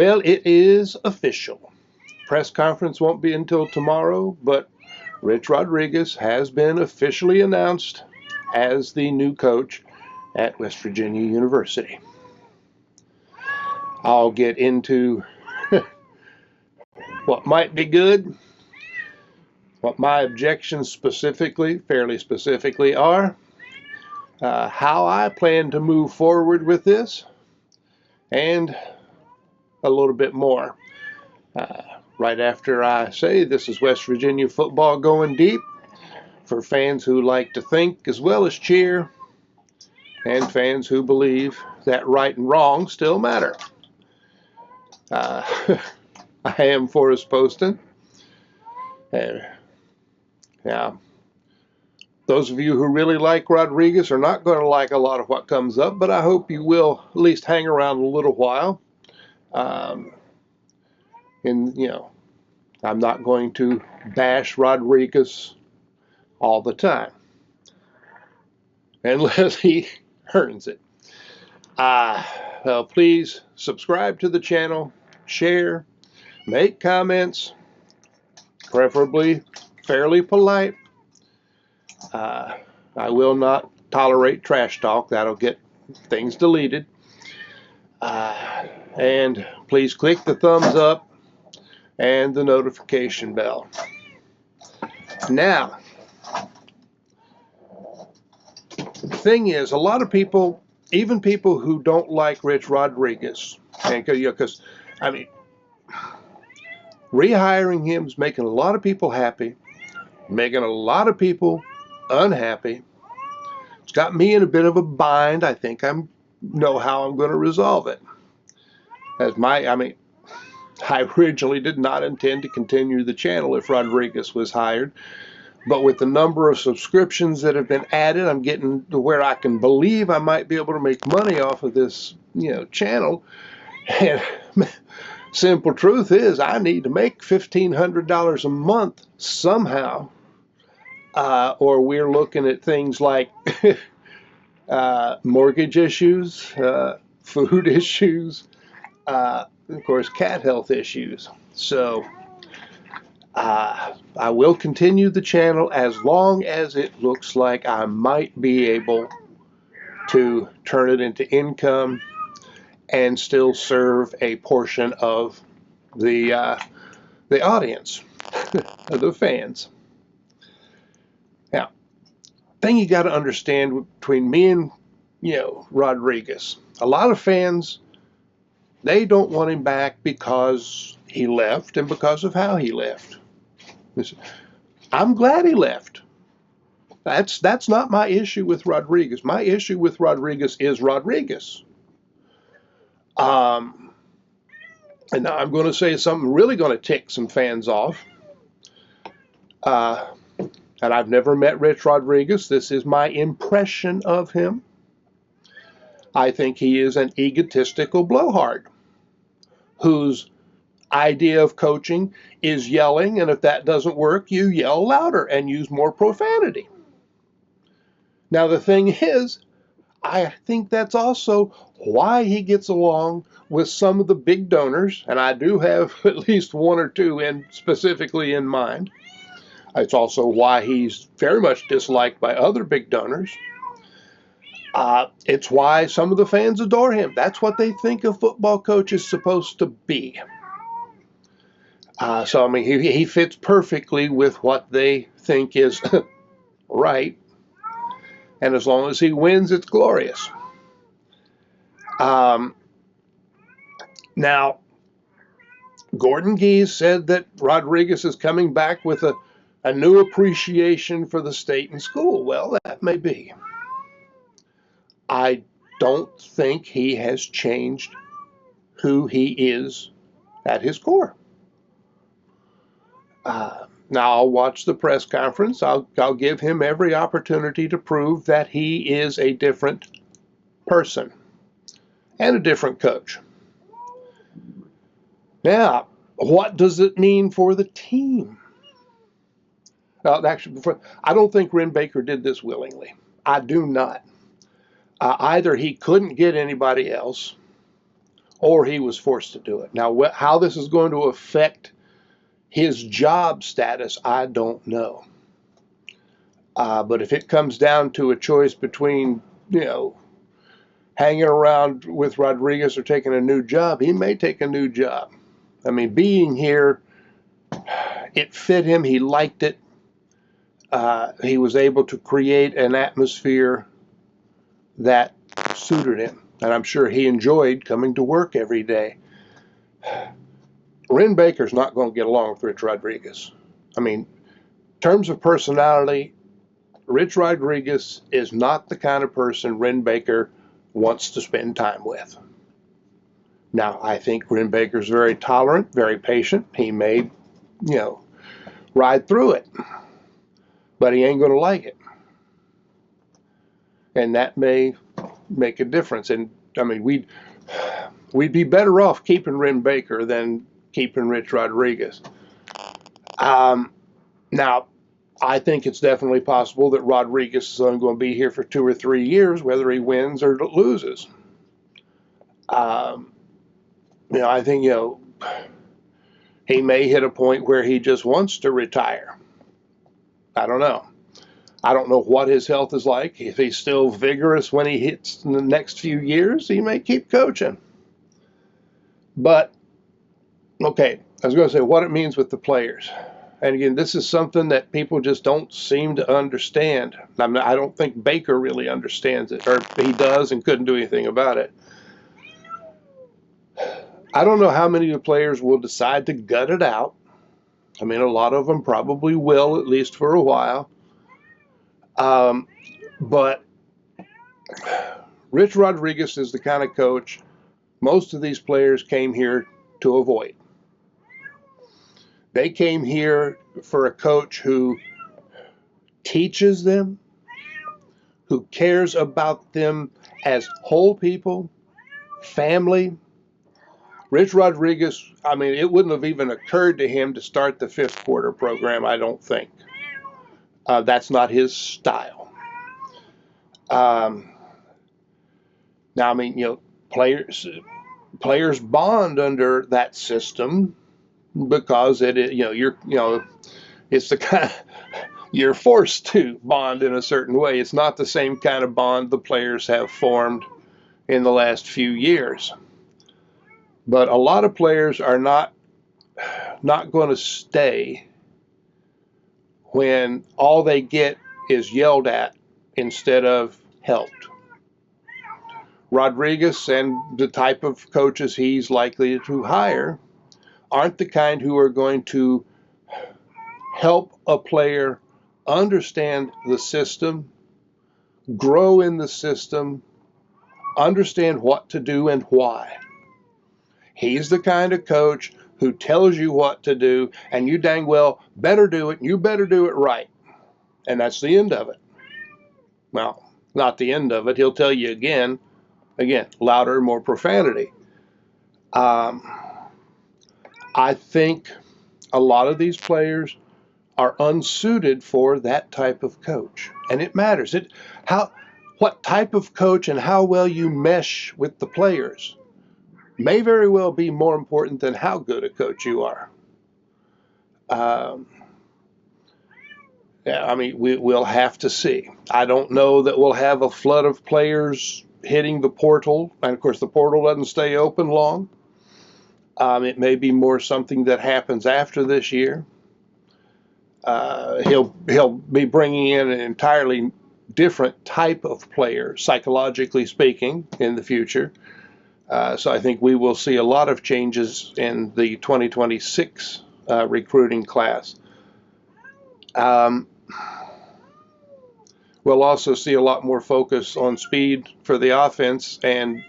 Well, it is official. Press conference won't be until tomorrow, but Rich Rodriguez has been officially announced as the new coach at West Virginia University. I'll get into what might be good, what my objections fairly specifically are, how I plan to move forward with this, and a little bit more. Right after I say this is West Virginia football going deep for fans who like to think as well as cheer, and fans who believe that right and wrong still matter. I am Forrest Poston. Yeah, those of you who really like Rodriguez are not going to like a lot of what comes up, but I hope you will at least hang around a little while. I'm not going to bash Rodriguez all the time, unless he earns it. Please subscribe to the channel, share, make comments, preferably fairly polite. I will not tolerate trash talk. That'll get things deleted. And please click the thumbs up and the notification bell. Now, the thing is, a lot of people, even people who don't like Rich Rodriguez, because, rehiring him is making a lot of people happy, making a lot of people unhappy. It's got me in a bit of a bind. I think I know how I'm going to resolve it. I originally did not intend to continue the channel if Rodriguez was hired, but with the number of subscriptions that have been added, I'm getting to where I can believe I might be able to make money off of this, channel. And simple truth is, I need to make $1,500 a month somehow, or we're looking at things like mortgage issues, food issues, of course, cat health issues. So I will continue the channel as long as it looks like I might be able to turn it into income and still serve a portion of the audience, of the fans. Now, thing you got to understand between me and Rodriguez, a lot of fans, they don't want him back because he left and because of how he left. I'm glad he left. That's not my issue with Rodriguez. My issue with Rodriguez is Rodriguez. And now I'm going to say something really going to tick some fans off. And I've never met Rich Rodriguez. This is my impression of him. I think he is an egotistical blowhard whose idea of coaching is yelling, and if that doesn't work, you yell louder and use more profanity. Now, the thing is, I think that's also why he gets along with some of the big donors, and I do have at least one or two specifically in mind. It's also why he's very much disliked by other big donors. It's why some of the fans adore him. That's what they think a football coach is supposed to be. He fits perfectly with what they think is right. And as long as he wins, it's glorious. Now, Gordon Geese said that Rodriguez is coming back with a new appreciation for the state and school. Well, that may be. I don't think he has changed who he is at his core. Now, I'll watch the press conference. I'll give him every opportunity to prove that he is a different person and a different coach. Now, what does it mean for the team? Actually, I don't think Ren Baker did this willingly. I do not. Either he couldn't get anybody else, or he was forced to do it. Now, how this is going to affect his job status, I don't know. But if it comes down to a choice between, hanging around with Rodriguez or taking a new job, he may take a new job. I mean, being here, it fit him. He liked it. He was able to create an atmosphere that suited him. And I'm sure he enjoyed coming to work every day. Ren Baker's not going to get along with Rich Rodriguez. I mean, in terms of personality, Rich Rodriguez is not the kind of person Ren Baker wants to spend time with. Now, I think Ren Baker's very tolerant, very patient. He may, ride through it, but he ain't going to like it. And that may make a difference. And, I mean, we'd be better off keeping Ren Baker than keeping Rich Rodriguez. Now, I think it's definitely possible that Rodriguez is only going to be here for 2 or 3 years, whether he wins or loses. I think, he may hit a point where he just wants to retire. I don't know. I don't know what his health is like. If he's still vigorous when he hits in the next few years, he may keep coaching. But, okay, I was going to say what it means with the players. And again, this is something that people just don't seem to understand. I don't think Baker really understands it, or he does and couldn't do anything about it. I don't know how many of the players will decide to gut it out. I mean, a lot of them probably will, at least for a while. But Rich Rodriguez is the kind of coach most of these players came here to avoid. They came here for a coach who teaches them, who cares about them as whole people, family. Rich Rodriguez, I mean, it wouldn't have even occurred to him to start the 5th quarter program, I don't think. That's not his style. Now, I mean, players bond under that system because it's the kind you're forced to bond in a certain way. It's not the same kind of bond the players have formed in the last few years. But a lot of players are not going to stay when all they get is yelled at instead of helped. Rodriguez and the type of coaches he's likely to hire aren't the kind who are going to help a player understand the system, grow in the system, understand what to do and why. He's the kind of coach who tells you what to do, and you dang well better do it, and you better do it right. And that's the end of it. Well, not the end of it. He'll tell you again, louder, more profanity. I think a lot of these players are unsuited for that type of coach. And it matters. What type of coach and how well you mesh with the players may very well be more important than how good a coach you are. I mean, we'll have to see. I don't know that we'll have a flood of players hitting the portal. And, of course, the portal doesn't stay open long. It may be more something that happens after this year. He'll be bringing in an entirely different type of player, psychologically speaking, in the future. So I think we will see a lot of changes in the 2026 recruiting class. We'll also see a lot more focus on speed for the offense and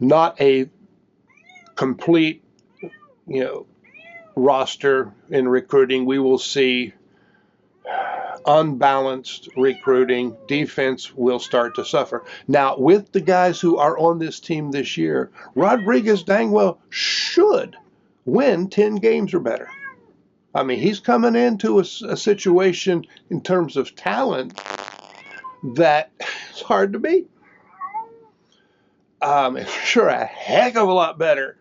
not a complete, roster in recruiting. We will see unbalanced recruiting. Defense will start to suffer. Now, with the guys who are on this team this year, Rodriguez dang well should win 10 games or better. I mean, he's coming into a situation in terms of talent that is hard to beat. sure a heck of a lot better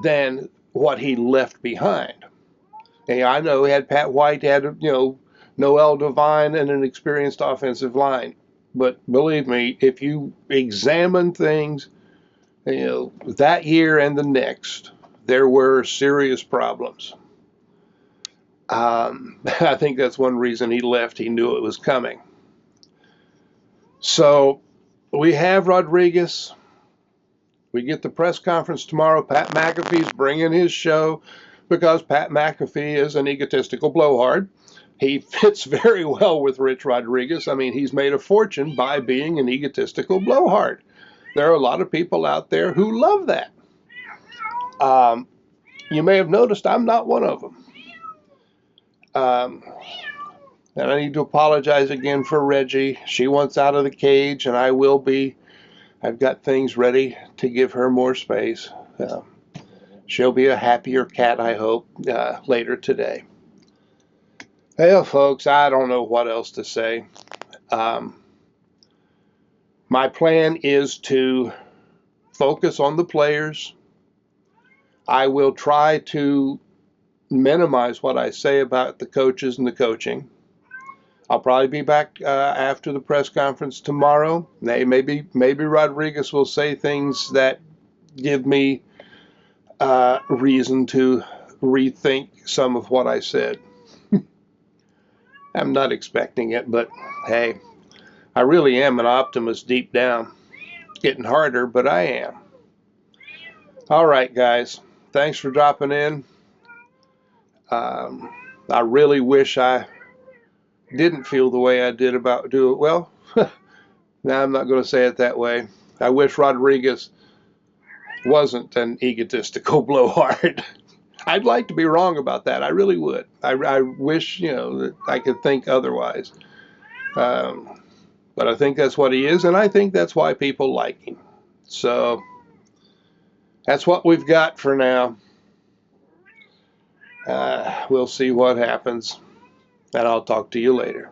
than what he left behind. And I know he had Pat White, had Noel Devine, and an experienced offensive line. But believe me, if you examine things, that year and the next, there were serious problems. I think that's one reason he left. He knew it was coming. So we have Rodriguez. We get the press conference tomorrow. Pat McAfee's bringing his show because Pat McAfee is an egotistical blowhard. He fits very well with Rich Rodriguez. I mean, he's made a fortune by being an egotistical blowhard. There are a lot of people out there who love that. You may have noticed I'm not one of them. And I need to apologize again for Reggie. She wants out of the cage, and I will be. I've got things ready to give her more space. She'll be a happier cat, I hope, later today. Well, folks, I don't know what else to say. My plan is to focus on the players. I will try to minimize what I say about the coaches and the coaching. I'll probably be back after the press conference tomorrow. Maybe Rodriguez will say things that give me reason to rethink some of what I said. I'm not expecting it, but hey, I really am an optimist deep down. It's getting harder, but I am. All right, guys. Thanks for dropping in. I really wish I didn't feel the way I did about it. Well, now I'm not going to say it that way. I wish Rodriguez wasn't an egotistical blowhard. I'd like to be wrong about that. I really would. I wish, that I could think otherwise. But I think that's what he is, and I think that's why people like him. So that's what we've got for now. We'll see what happens, and I'll talk to you later.